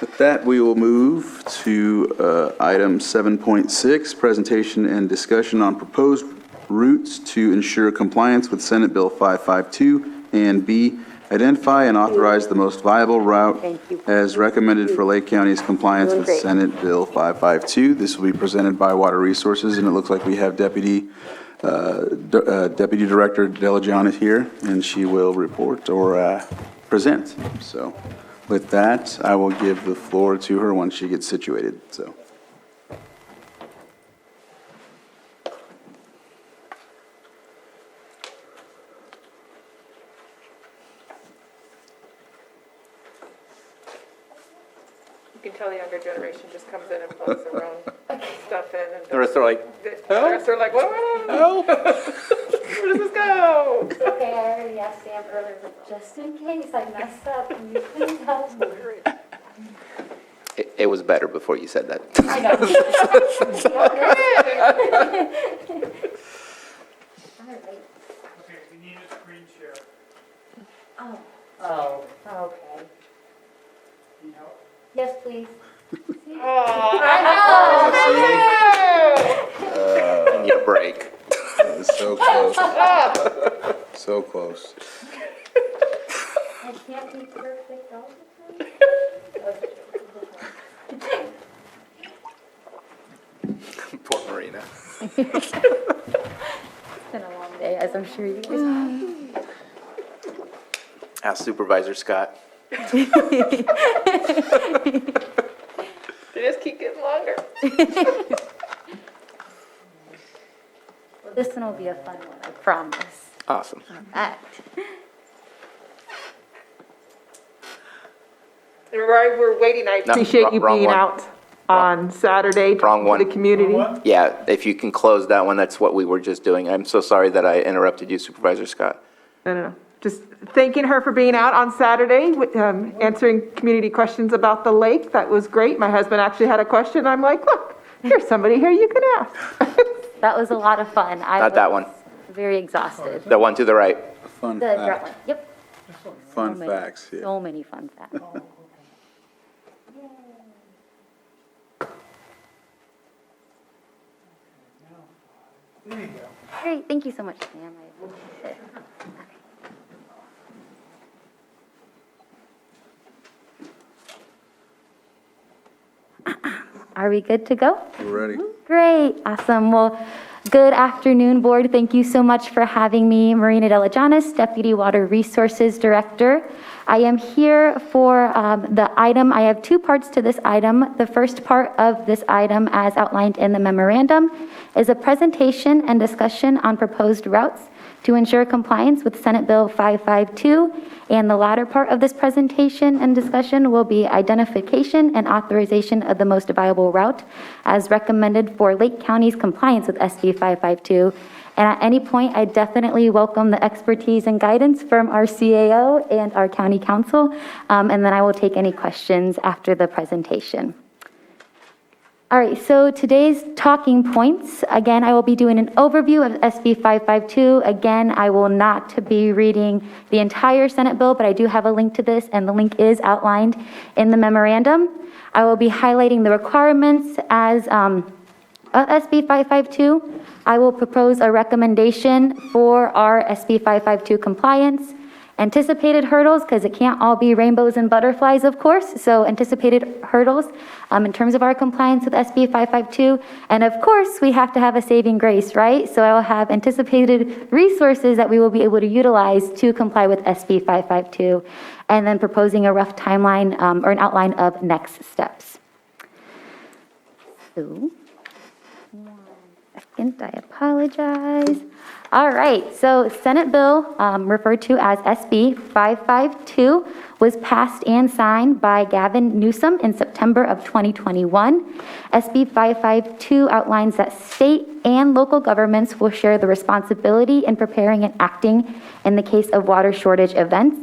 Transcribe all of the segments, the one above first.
With that, we will move to item 7.6, presentation and discussion on proposed routes to ensure compliance with Senate Bill 552, and B, identify and authorize the most viable route as recommended for Lake County's compliance with Senate Bill 552. This will be presented by Water Resources, and it looks like we have Deputy Director Delagiana here, and she will report or present. So with that, I will give the floor to her once she gets situated. So. You can tell the younger generation just comes in and plugs their own stuff in. And The rest are like, the rest are like, whoa, whoa, where does this go? Okay, I already asked Sam earlier, but just in case I mess up, can you please help me? it was better before you said that. I know. All right. Okay, we need a screen share. Oh, okay. You know, Yes, please. I need a break. It's so close. So close. I can't be perfect all the time. Poor Marina. It's been a long day, as I'm sure you guys have. Ask Supervisor Scott. They just keep getting longer. Well, this one will be a fun one, I promise. Awesome. Act. We're waiting. I No, Appreciate you wrong being one. out on Saturday Wrong to one. the community. Yeah, if you can close that one, that's what we were just doing. I'm so sorry that I interrupted you, Supervisor Scott. No. Just thanking her for being out on Saturday, answering community questions about the lake. That was great. My husband actually had a question. I'm like, look, here's somebody here you can ask. That was a lot of fun. Not that one. Very exhausted. The one to the right. Fun The direct one, fact. yep. Fun So many- facts, yeah. So many fun facts. there you go. Great, thank you so much, Sam. I appreciate it. Are we good to go? We're ready. Great, awesome. Well, good afternoon, board. Thank you so much for having me, Marina Delagianis, Deputy Water Resources Director. I am here for the item. I have two parts to this item. The first part of this item, as outlined in the memorandum, is a presentation and discussion on proposed routes to ensure compliance with Senate Bill 552. And the latter part of this presentation and discussion will be identification and authorization of the most viable route as recommended for Lake County's compliance with SB 552. And at any point, I definitely welcome the expertise and guidance from our CAO and our county council. And then I will take any questions after the presentation. All right, so today's talking points, again, I will be doing an overview of SB 552. Again, I will not be reading the entire Senate bill, but I do have a link to this, and the link is outlined in the memorandum. I will be highlighting the requirements as SB 552. I will propose a recommendation for our SB 552 compliance. Anticipated hurdles, because it can't all be rainbows and butterflies, of course. So anticipated hurdles in terms of our compliance with SB 552. And of course, we have to have a saving grace, right? So I will have anticipated resources that we will be able to utilize to comply with SB 552. And then proposing a rough timeline or an outline of next steps. So, 1 second, I apologize. All right, so Senate Bill, referred to as SB 552, was passed and signed by Gavin Newsom in September of 2021. SB 552 outlines that state and local governments will share the responsibility in preparing and acting in the case of water shortage events.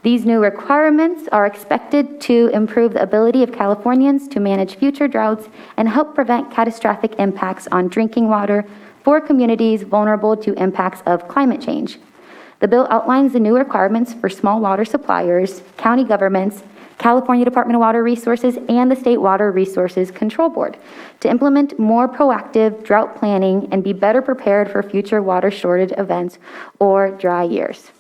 These new requirements are expected to improve the ability of Californians to manage future droughts and help prevent catastrophic impacts on drinking water for communities vulnerable to impacts of climate change. The bill outlines the new requirements for small water suppliers, county governments, California Department of Water Resources, and the State Water Resources Control Board to implement more proactive drought planning and be better prepared for future water shortage events or dry years.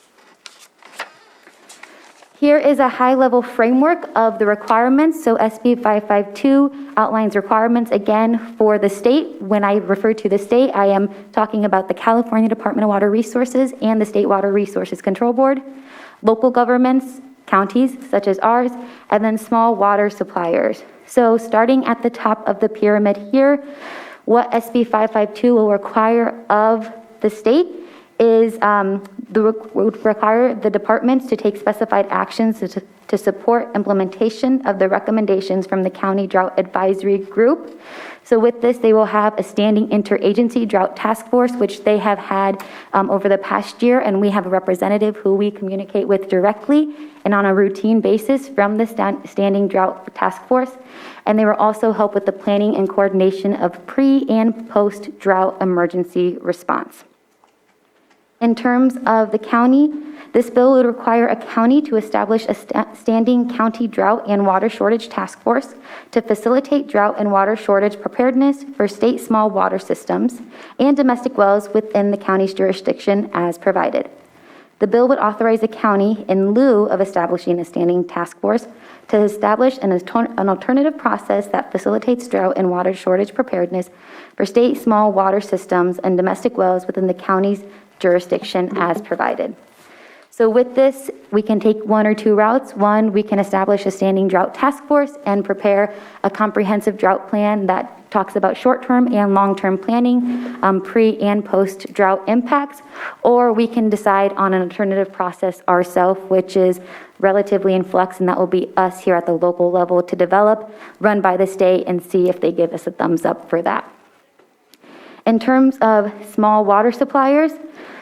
Here is a high-level framework of the requirements. So SB 552 outlines requirements, again, for the state. When I refer to the state, I am talking about the California Department of Water Resources and the State Water Resources Control Board, local governments, counties such as ours, and then small water suppliers. So starting at the top of the pyramid here, what SB 552 will require of the state is would require the departments to take specified actions to support implementation of the recommendations from the County Drought Advisory Group. So with this, they will have a standing interagency drought task force, which they have had over the past year, and we have a representative who we communicate with directly and on a routine basis from the standing drought task force. And they will also help with the planning and coordination of pre- and post-drought emergency response. In terms of the county, this bill would require a county to establish a standing county drought and water shortage task force to facilitate drought and water shortage preparedness for state small water systems and domestic wells within the county's jurisdiction as provided. The bill would authorize a county, in lieu of establishing a standing task force, to establish an alternative process that facilitates drought and water shortage preparedness for state small water systems and domestic wells within the county's jurisdiction as provided. So with this, we can take one or two routes. One, we can establish a standing drought task force and prepare a comprehensive drought plan that talks about short-term and long-term planning, pre- and post-drought impacts. Or we can decide on an alternative process ourselves, which is relatively in flux, and that will be us here at the local level to develop, run by the state, and see if they give us a thumbs up for that. In terms of small water suppliers,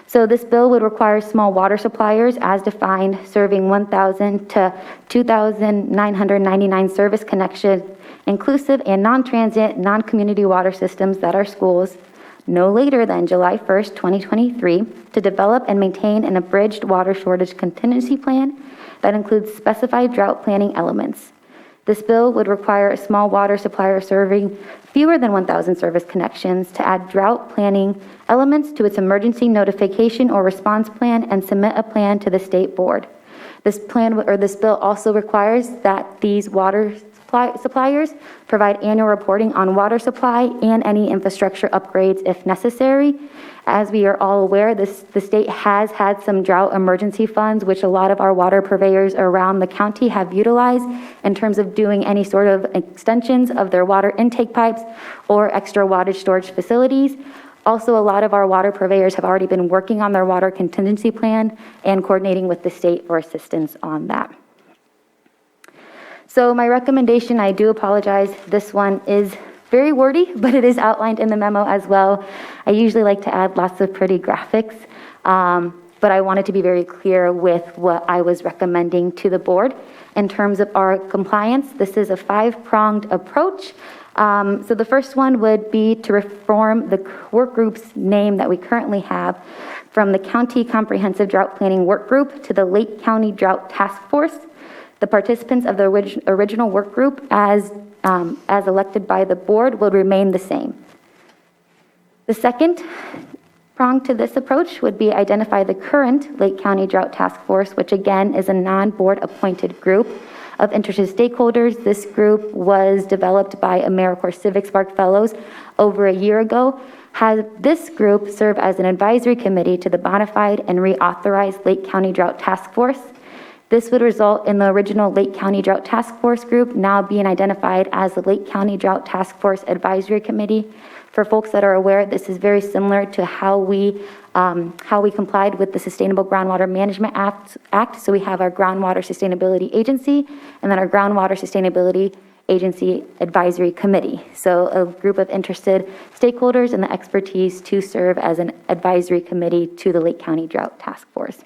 so this bill would require small water suppliers as defined, serving 1,000 to 2,999 service connections, inclusive and non-transient, non-community water systems that are schools, no later than July 1st, 2023, to develop and maintain an abridged water shortage contingency plan that includes specified drought planning elements. This bill would require a small water supplier serving fewer than 1,000 service connections to add drought planning elements to its emergency notification or response plan and submit a plan to the state board. This bill also requires that these water suppliers provide annual reporting on water supply and any infrastructure upgrades if necessary. As we are all aware, the state has had some drought emergency funds, which a lot of our water purveyors around the county have utilized in terms of doing any sort of extensions of their water intake pipes or extra wattage storage facilities. Also, a lot of our water purveyors have already been working on their water contingency plan and coordinating with the state for assistance on that. So my recommendation, I do apologize, this one is very wordy, but it is outlined in the memo as well. I usually like to add lots of pretty graphics, but I wanted to be very clear with what I was recommending to the board. In terms of our compliance, this is a 5-pronged approach. So the first one would be to reform the work group's name that we currently have from the County Comprehensive Drought Planning Work Group to the Lake County Drought Task Force. The participants of the original work group as elected by the board will remain the same. The second prong to this approach would be identify the current Lake County Drought Task Force, which again is a non-board appointed group of interested stakeholders. This group was developed by AmeriCorps Civic Spark Fellows over a year ago. Has this group serve as an advisory committee to the bona fide and reauthorized Lake County Drought Task Force. This would result in the original Lake County Drought Task Force group now being identified as the Lake County Drought Task Force Advisory Committee. For folks that are aware, this is very similar to how we complied with the Sustainable Groundwater Management Act. So we have our Groundwater Sustainability Agency and then our Groundwater Sustainability Agency Advisory Committee. So a group of interested stakeholders and the expertise to serve as an advisory committee to the Lake County Drought Task Force.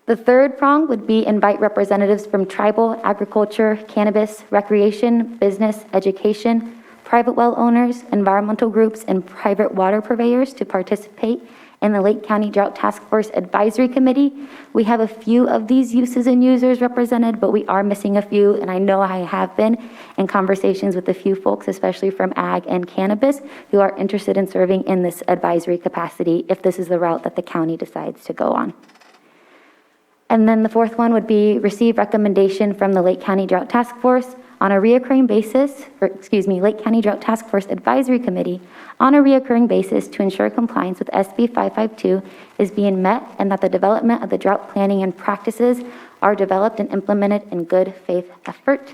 The third prong would be invite representatives from tribal, agriculture, cannabis, recreation, business, education, private well owners, environmental groups, and private water purveyors to participate and the Lake County Drought Task Force Advisory Committee. We have a few of these uses and users represented, but we are missing a few, and I know I have been in conversations with a few folks, especially from ag and cannabis, who are interested in serving in this advisory capacity if this is the route that the county decides to go on. And then the fourth one would be receive recommendation from the Lake County Drought Task Force on a reoccurring basis, Lake County Drought Task Force Advisory Committee on a reoccurring basis to ensure compliance with SB 552 is being met and that the development of the drought planning and practices are developed and implemented in good faith effort.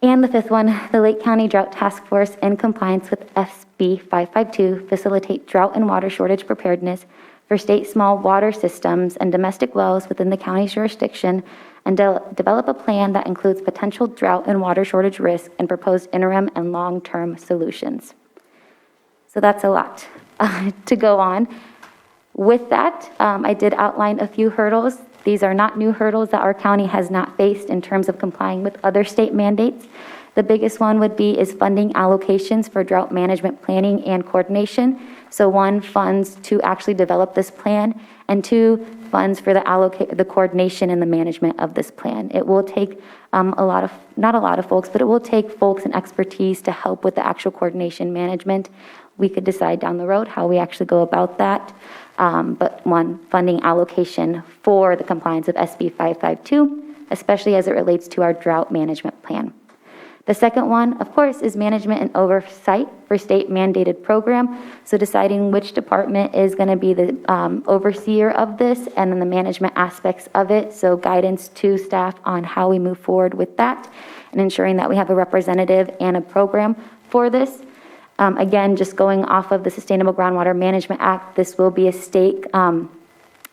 And the fifth one, the Lake County Drought Task Force in compliance with SB 552 facilitate drought and water shortage preparedness for state small water systems and domestic wells within the county's jurisdiction and develop a plan that includes potential drought and water shortage risk and proposed interim and long-term solutions. So that's a lot to go on. With that, I did outline a few hurdles. These are not new hurdles that our county has not faced in terms of complying with other state mandates. The biggest one would be is funding allocations for drought management planning and coordination. So one, funds to actually develop this plan, and two, funds for the coordination and the management of this plan. It will take not a lot of folks, but it will take folks and expertise to help with the actual coordination management. We could decide down the road how we actually go about that. But one, funding allocation for the compliance of SB 552, especially as it relates to our drought management plan. The second one, of course, is management and oversight for state mandated program. So deciding which department is going to be the overseer of this and then the management aspects of it. So guidance to staff on how we move forward with that and ensuring that we have a representative and a program for this. Again, just going off of the Sustainable Groundwater Management Act, this will be a state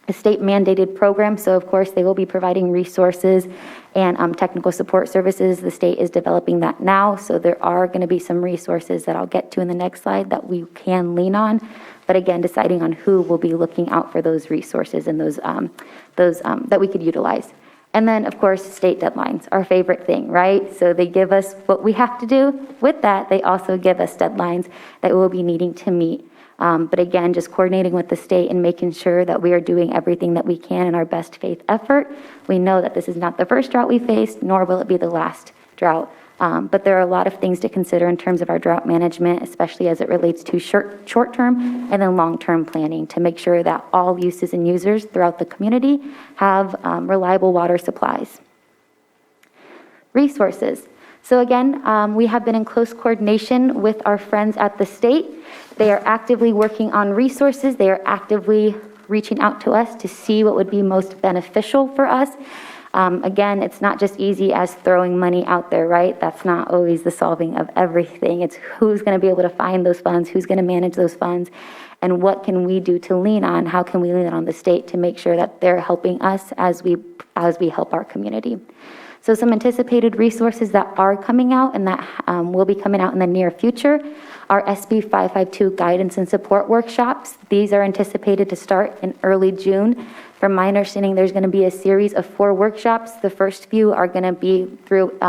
mandated program. So of course they will be providing resources and technical support services. The state is developing that now. So there are going to be some resources that I'll get to in the next slide that we can lean on. But again, deciding on who will be looking out for those resources and those that we could utilize. And then of course, state deadlines, our favorite thing, right? So they give us what we have to do. With that, they also give us deadlines that we'll be needing to meet. But again, just coordinating with the state and making sure that we are doing everything that we can in our best faith effort. We know that this is not the first drought we faced, nor will it be the last drought. But there are a lot of things to consider in terms of our drought management, especially as it relates to short-term and then long-term planning to make sure that all uses and users throughout the community have reliable water supplies. Resources. So again, we have been in close coordination with our friends at the state. They are actively working on resources. They are actively reaching out to us to see what would be most beneficial for us. Again, it's not just easy as throwing money out there, right? That's not always the solving of everything. It's who's going to be able to find those funds, who's going to manage those funds, and what can we do to lean on? How can we lean on the state to make sure that they're helping us as we help our community? So some anticipated resources that are coming out and that will be coming out in the near future are SB 552 guidance and support workshops. These are anticipated to start in early June. From my understanding, there's going to be a series of 4 workshops. The first few are going to be through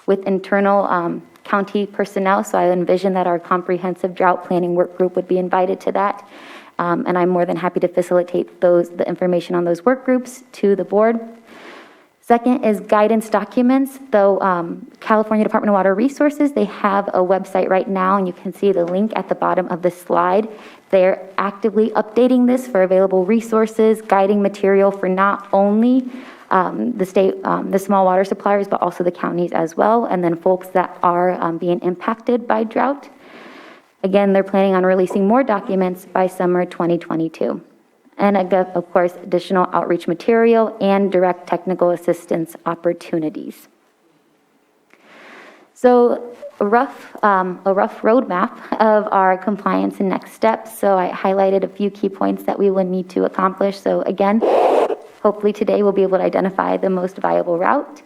with internal county personnel. So I envision that our comprehensive drought planning work group would be invited to that. And I'm more than happy to facilitate the information on those work groups to the board. Second is guidance documents. Though California Department of Water Resources, they have a website right now, and you can see the link at the bottom of the slide. They're actively updating this for available resources, guiding material for not only the state, the small water suppliers, but also the counties as well, and then folks that are being impacted by drought. Again, they're planning on releasing more documents by summer 2022. And of course, additional outreach material and direct technical assistance opportunities. So a rough roadmap of our compliance and next steps. So I highlighted a few key points that we will need to accomplish. So again, hopefully today we'll be able to identify the most viable route,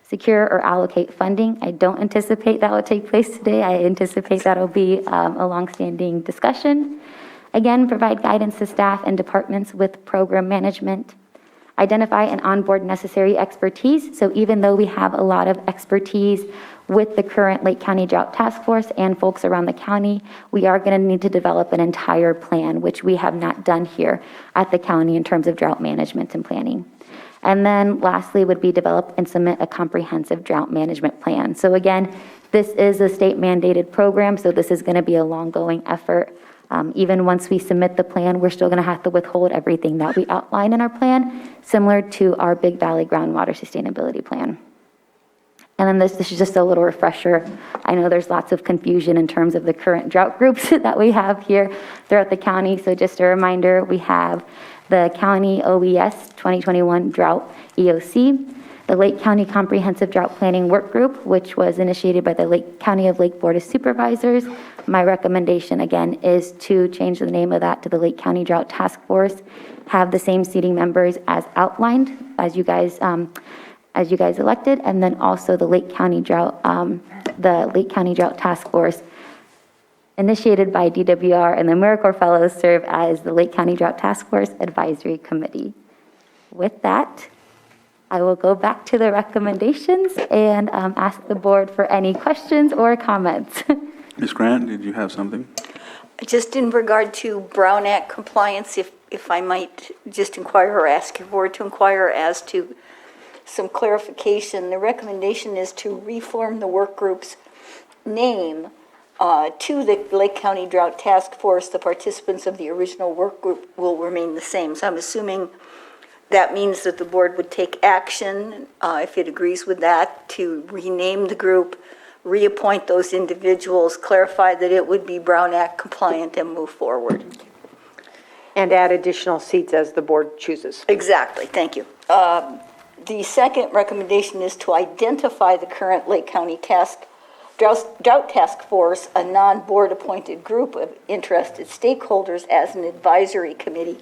secure or allocate funding. I don't anticipate that will take place today. I anticipate that'll be a longstanding discussion. Again, provide guidance to staff and departments with program management. Identify and onboard necessary expertise. So even though we have a lot of expertise with the current Lake County Drought Task Force and folks around the county, we are going to need to develop an entire plan, which we have not done here at the county in terms of drought management and planning. And then lastly would be develop and submit a comprehensive drought management plan. So again, this is a state mandated program, so this is going to be a long-going effort. Even once we submit the plan, we're still going to have to withhold everything that we outline in our plan, similar to our Big Valley Groundwater Sustainability Plan. And then this is just a little refresher. I know there's lots of confusion in terms of the current drought groups that we have here throughout the county. So just a reminder, we have the County OES 2021 Drought EOC, the Lake County Comprehensive Drought Planning Work Group, which was initiated by the Lake County of Lake Board of Supervisors. My recommendation, again, is to change the name of that to the Lake County Drought Task Force, have the same seating members as outlined, as you guys elected, and then also the Lake County Drought Task Force, initiated by DWR, and the AmeriCorps Fellows serve as the Lake County Drought Task Force Advisory Committee. With that, I will go back to the recommendations and ask the board for any questions or comments. Ms. Grant, did you have something? Just in regard to Brown Act compliance, if I might just inquire or ask your board to inquire as to some clarification. The recommendation is to reform the work group's name to the Lake County Drought Task Force. The participants of the original work group will remain the same. So I'm assuming that means that the board would take action, if it agrees with that, to rename the group, reappoint those individuals, clarify that it would be Brown Act compliant, and move forward. And add additional seats as the board chooses. Exactly, thank you. The second recommendation is to identify the current Lake County Drought Task Force, a non-board appointed group of interested stakeholders, as an advisory committee.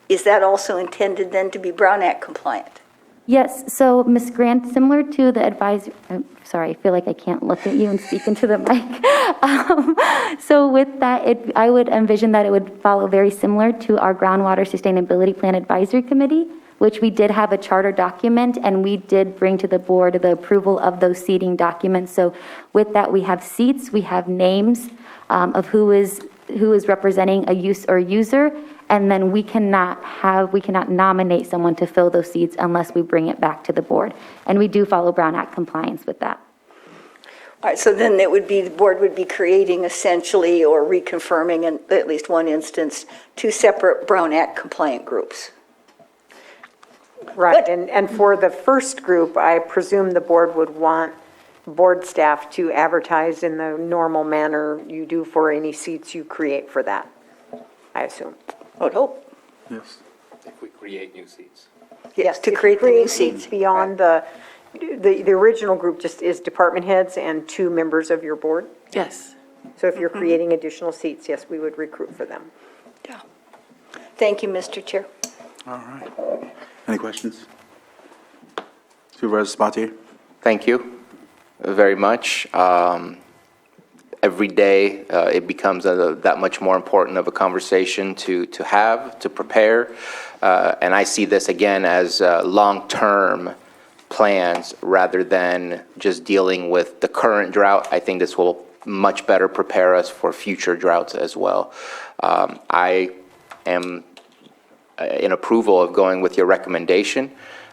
Is that also intended then to be Brown Act compliant? Yes, so Ms. Grant, similar to the advisory, I'm sorry, I feel like I can't look at you and speak into the mic. So with that, I would envision that it would follow very similar to our Groundwater Sustainability Plan Advisory Committee, which we did have a charter document, and we did bring to the board the approval of those seating documents. So with that, we have seats, we have names of who is representing a use or user, and then we cannot nominate someone to fill those seats unless we bring it back to the board. And we do follow Brown Act compliance with that. All right, so then it would be, the board would be creating essentially, or reconfirming in at least one instance, two separate Brown Act compliant groups. Right, and for the first group, I presume the board would want board staff to advertise in the normal manner you do for any seats you create for that, I assume. I would hope. Yes. If we create new seats. Yes, to If you create the new seats. Beyond the original group just is department heads and 2 members of your board. Yes. So if you're creating additional seats, yes, we would recruit for them. Yeah. Thank you, Mr. Chair. All right. Any questions? Supervisor Sabatier? Thank you very much. Every day, it becomes that much more important of a conversation to have, to prepare. And I see this again as long-term plans rather than just dealing with the current drought. I think this will much better prepare us for future droughts as well. I am in approval of going with your recommendation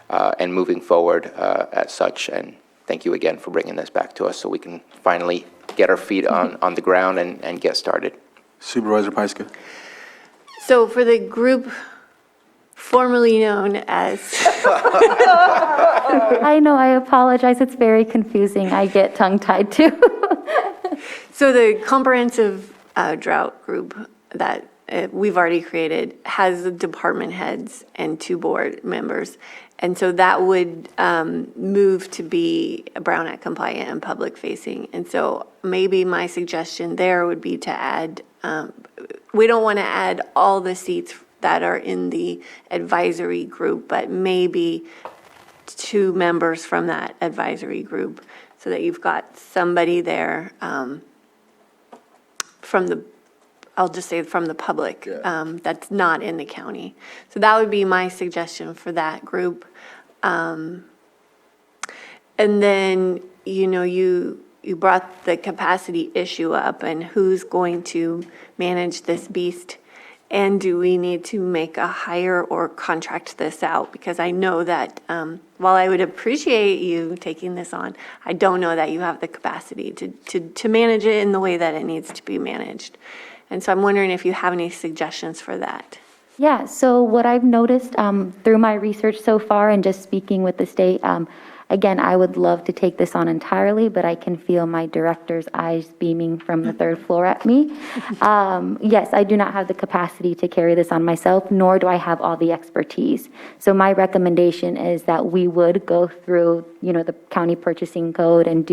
and moving forward as such. And thank you again for bringing this back to us so we can finally get our feet on the ground and get started. Supervisor Pyska? So for the group formerly known as, I know, I apologize, it's very confusing. I get tongue-tied too. so the comprehensive drought group that we've already created has the department heads and 2 board members. And so that would move to be Brown Act compliant and public facing. And so maybe my suggestion there would be to add, we don't want to add all the seats that are in the advisory group, but maybe 2 members from that advisory group so that you've got somebody there from the, I'll just say from the public, that's not in the county. So that would be my suggestion for that group. And then, you you brought the capacity issue up and who's going to manage this beast? And do we need to make a hire or contract this out? Because I know that while I would appreciate you taking this on, I don't know that you have the capacity to manage it in the way that it needs to be managed. And so I'm wondering if you have any suggestions for that. Yeah, so what I've noticed through my research so far and just speaking with the state, again, I would love to take this on entirely, but I can feel my director's eyes beaming from the third floor at me. Yes, I do not have the capacity to carry this on myself, nor do I have all the expertise. So my recommendation is that we would go through, the county purchasing code and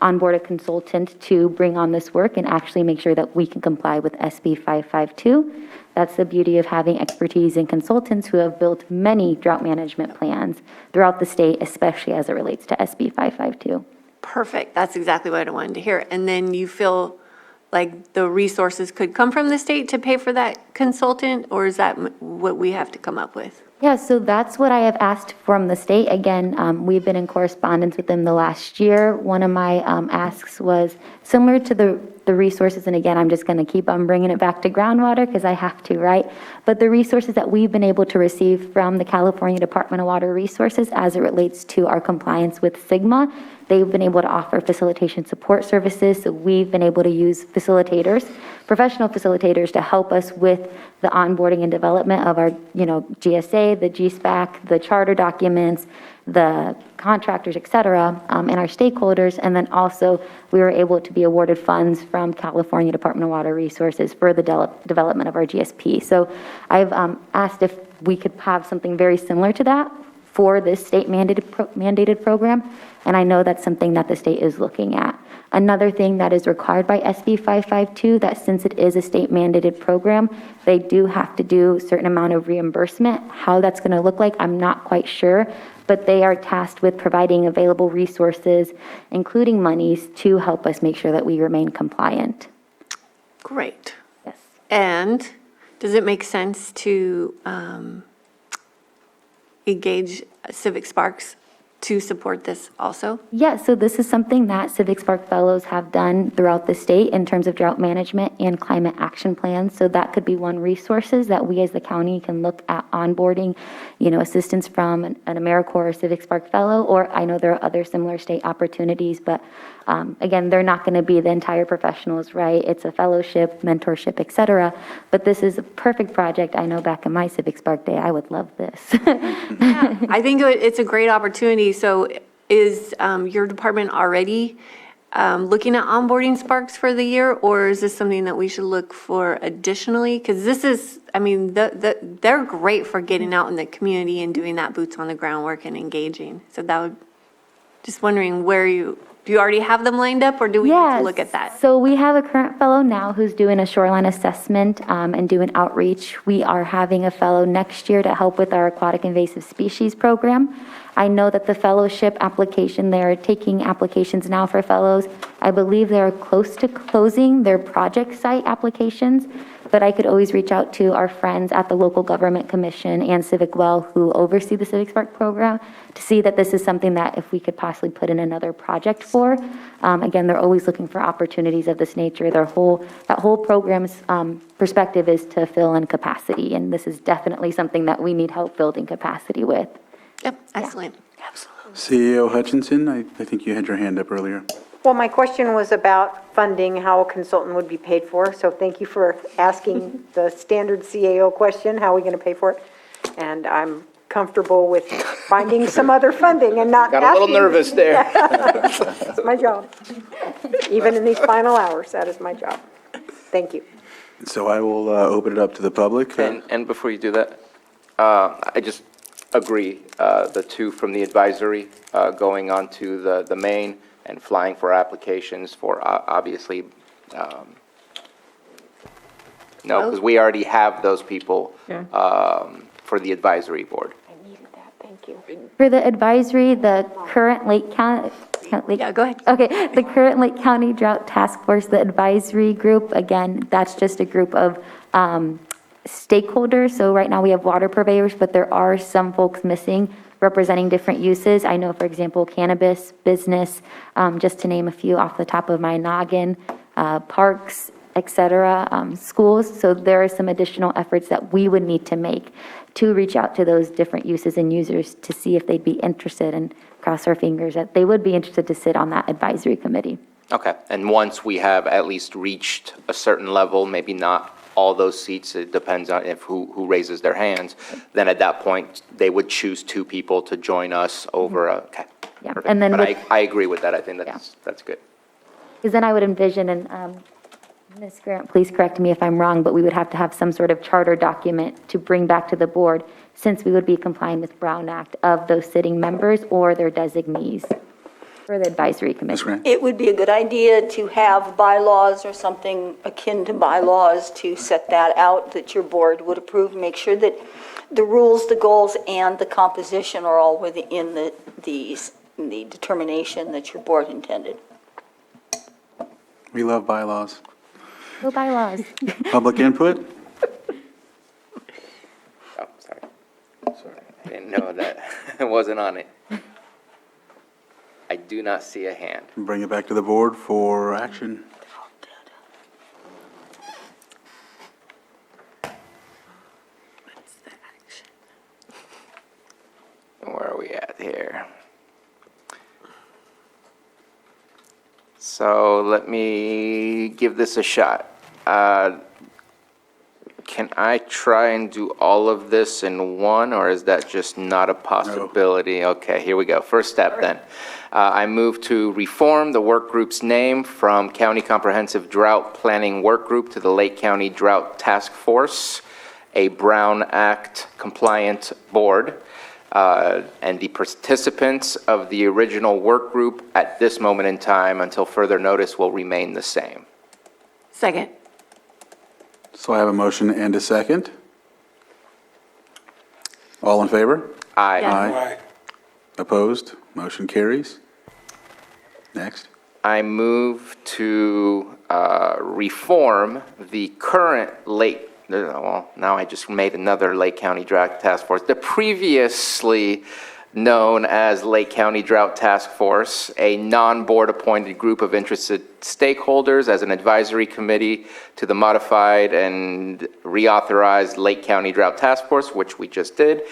onboard a consultant to bring on this work and actually make sure that we can comply with SB 552. That's the beauty of having expertise in consultants who have built many drought management plans throughout the state, especially as it relates to SB 552. Perfect. That's exactly what I wanted to hear. And then you feel like the resources could come from the state to pay for that consultant, or is that what we have to come up with? Yeah, so that's what I have asked from the state. Again, we've been in correspondence with them the last year. One of my asks was similar to the resources, and again, I'm just going to keep on bringing it back to groundwater because I have to, right? But the resources that we've been able to receive from the California Department of Water Resources as it relates to our compliance with SGMA, they've been able to offer facilitation support services. So we've been able to use facilitators, professional facilitators, to help us with the onboarding and development of our, GSA, the GSPAC, the charter documents, the contractors, et cetera, and our stakeholders. And then also we were able to be awarded funds from California Department of Water Resources for the development of our GSP. So I've asked if we could have something very similar to that for this state mandated program. And I know that's something that the state is looking at. Another thing that is required by SB 552, that since it is a state mandated program, they do have to do a certain amount of reimbursement. How that's going to look like, I'm not quite sure, but they are tasked with providing available resources, including monies, to help us make sure that we remain compliant. Great. Yes. And does it make sense to engage Civic Sparks to support this also? Yeah, so this is something that Civic Spark Fellows have done throughout the state in terms of drought management and climate action plans. So that could be one resources that we as the county can look at onboarding, assistance from an AmeriCorps or Civic Spark Fellow, or I know there are other similar state opportunities, but again, they're not going to be the entire professionals, right? It's a fellowship, mentorship, et cetera. But this is a perfect project. I know back in my Civic Spark day, I would love this. I think it's a great opportunity. So is your department already looking at onboarding Sparks for the year, or is this something that we should look for additionally? Because this is, they're great for getting out in the community and doing that boots on the ground work and engaging. So that would, just wondering do you already have them lined up, or do we need to look at that? So we have a current fellow now who's doing a shoreline assessment and doing outreach. We are having a fellow next year to help with our aquatic invasive species program. I know that the fellowship application, they're taking applications now for fellows. I believe they're close to closing their project site applications, but I could always reach out to our friends at the local government commission and Civic Well who oversee the Civic Spark program to see that this is something that if we could possibly put in another project for. Again, they're always looking for opportunities of this nature. That whole program's perspective is to fill in capacity, and this is definitely something that we need help building capacity with. Yep, excellent. Absolutely. CEO Hutchinson, I think you had your hand up earlier. Well, my question was about funding, how a consultant would be paid for. So thank you for asking the standard CAO question, how are we going to pay for it? And I'm comfortable with finding some other funding and not Got a little asking- nervous there. That's my job. Even in these final hours, that is my job. Thank you. So I will open it up to the public. And before you do that, I just agree, the two from the advisory going on to the main and flying for applications for obviously, no, because we already have those people for the advisory board. I needed that, thank you. For the advisory, the current Lake County, Yeah, go ahead. Okay, the current Lake County Drought Task Force, the advisory group, again, that's just a group of stakeholders. So right now we have water purveyors, but there are some folks missing representing different uses. I know, for example, cannabis, business, just to name a few off the top of my noggin, parks, et cetera, schools. So there are some additional efforts that we would need to make to reach out to those different uses and users to see if they'd be interested, and cross our fingers that they would be interested to sit on that advisory committee. Okay, and once we have at least reached a certain level, maybe not all those seats, it depends on if who raises their hands, then at that point, they would choose 2 people to join us over okay. Yeah, Perfect. and then But with- I agree with that, I think that's good. Because then I would envision, and Ms. Grant, please correct me if I'm wrong, but we would have to have some sort of charter document to bring back to the board, since we would be complying with Brown Act, of those sitting members or their designees for the advisory Ms. committee. Grant? It would be a good idea to have bylaws or something akin to bylaws to set that out, that your board would approve, make sure that the rules, the goals, and the composition are all within the determination that your board intended. We love bylaws. Go bylaws. Public input? Oh, sorry. I didn't know that it wasn't on it. I do not see a hand. Bring it back to the board for action. Where are we at here? So let me give this a shot. Can I try and do all of this in one, or is that just not a possibility? Okay, here we go. First step then. I move to reform the work group's name from County Comprehensive Drought Planning Work Group to the Lake County Drought Task Force, a Brown Act compliant board. And the participants of the original work group at this moment in time, until further notice, will remain the same. Second. So I have a motion and a second. All in favor? Aye. Yes. Aye. Opposed? Motion carries. Next. I move to reform the current Lake, well, now I just made another Lake County Drought Task Force. The previously known as Lake County Drought Task Force, a non-board appointed group of interested stakeholders as an advisory committee to the modified and reauthorized Lake County Drought Task Force, which we just did,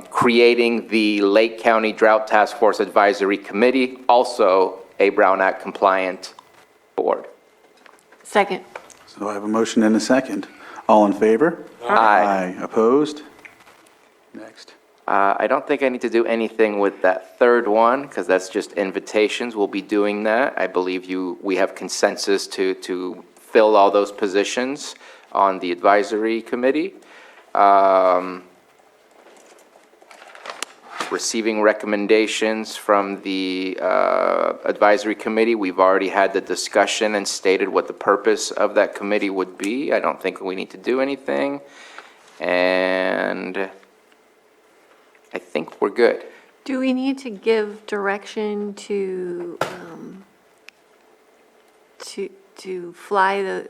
creating the Lake County Drought Task Force Advisory Committee, also a Brown Act compliant board. Second. So I have a motion and a second. All in favor? Aye. Opposed? Next. I don't think I need to do anything with that third one, because that's just invitations. We'll be doing that. I believe we have consensus to fill all those positions on the advisory committee. Receiving recommendations from the advisory committee. We've already had the discussion and stated what the purpose of that committee would be. I don't think we need to do anything. And I think we're good. Do we need to give direction to fly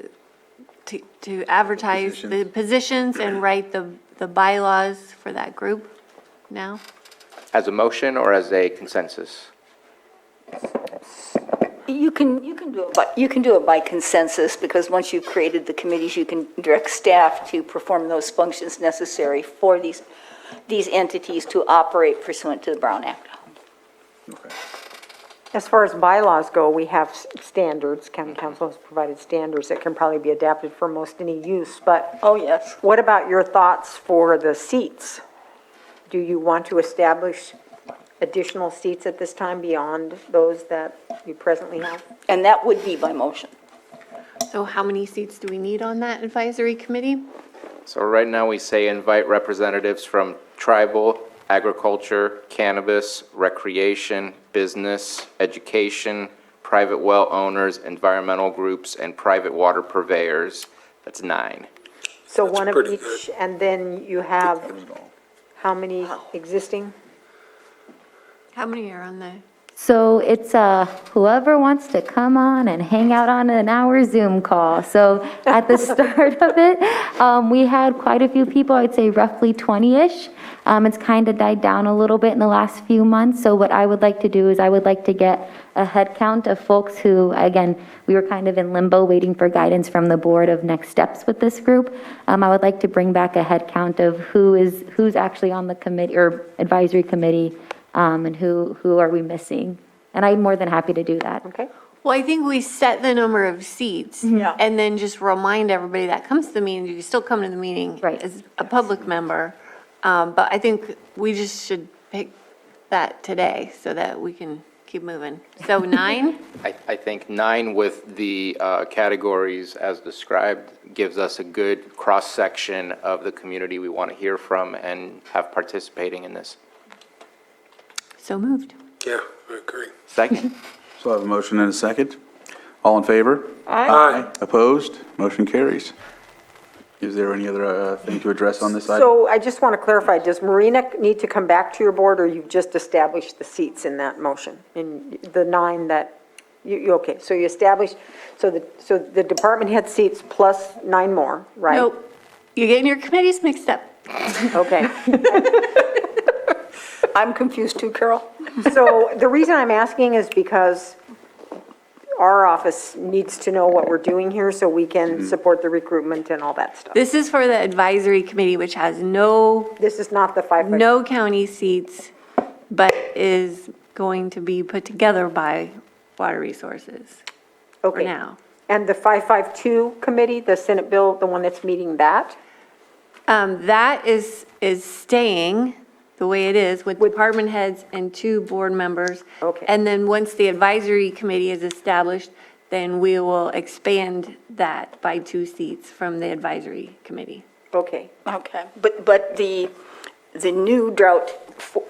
to advertise the positions and write the bylaws for that group now? As a motion or as a consensus? You can do it by consensus, because once you've created the committees, you can direct staff to perform those functions necessary for these entities to operate pursuant to the Brown Act. As far as bylaws go, we have standards. County Council has provided standards that can probably be adapted for most any use, but Oh, yes. what about your thoughts for the seats? Do you want to establish additional seats at this time beyond those that you presently have? And that would be by motion. So how many seats do we need on that advisory committee? So right now, we say invite representatives from tribal, agriculture, cannabis, recreation, business, education, private well owners, environmental groups, and private water purveyors. That's 9. So one of each, and then you have how many existing? How many are on the? So it's whoever wants to come on and hang out on an hour Zoom call. So at the start of it, we had quite a few people, I'd say roughly 20-ish. It's kind of died down a little bit in the last few months. So what I would like to do is I would like to get a head count of folks who, again, we were kind of in limbo waiting for guidance from the board of next steps with this group. I would like to bring back a head count of who's actually on the committee or advisory committee, and who are we missing? And I'm more than happy to do that. Okay? Well, I think we set the number of seats. Yeah. And then just remind everybody that comes to the meeting, you can still come to the meeting Right. as a public member. But I think we just should pick that today so that we can keep moving. So 9? I think 9 with the categories as described gives us a good cross-section of the community we want to hear from and have participating in this. So moved. Yeah, I agree. Second? So I have a motion and a second. All in favor? Aye. Opposed? Motion carries. Is there any other thing to address on this item? So I just want to clarify, does Marina need to come back to your board, or you've just established the seats in that motion? In the 9 that, okay, so you established, so the department head seats plus 9 more, right? Nope. You're getting your committees mixed up. Okay. I'm confused too, Carol. So the reason I'm asking is because our office needs to know what we're doing here so we can support the recruitment and all that stuff. This is for the advisory committee, which has no This is not the 5. no county seats, but is going to be put together by Water Resources for Okay. now. And the 552 committee, the Senate bill, the one that's meeting that? That is staying the way it is with department heads and 2 board members. Okay. And then once the advisory committee is established, then we will expand that by 2 seats from the advisory committee. Okay. Okay, but the new drought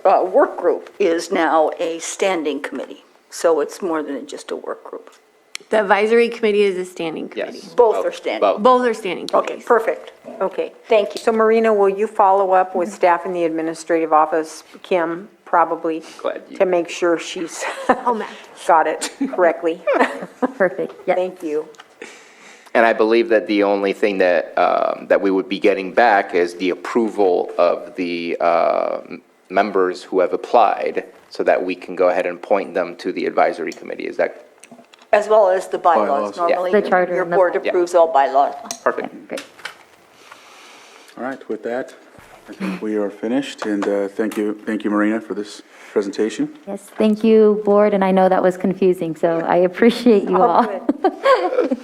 work group is now a standing committee, so it's more than just a work group. The advisory committee is a standing committee. Yes. Both are standing. Both. Both are standing Okay, committees. perfect. Okay. Thank you. So Marina, will you follow up with staff in the administrative office, Kim, probably? Glad you- To make sure she's Oh, Matt. got it correctly. Perfect, yes. Thank you. And I believe that the only thing that, that we would be getting back is the approval of the members who have applied so that we can go ahead and appoint them to the advisory committee. Is that As well as the bylaws. Bylaws. Normally, The charter your and the- board approves all bylaws. perfect? Great. All right, with that, I think we are finished, and thank you, Marina, for this presentation. Yes, thank you, board, and I know that was confusing, so I appreciate you all. Good.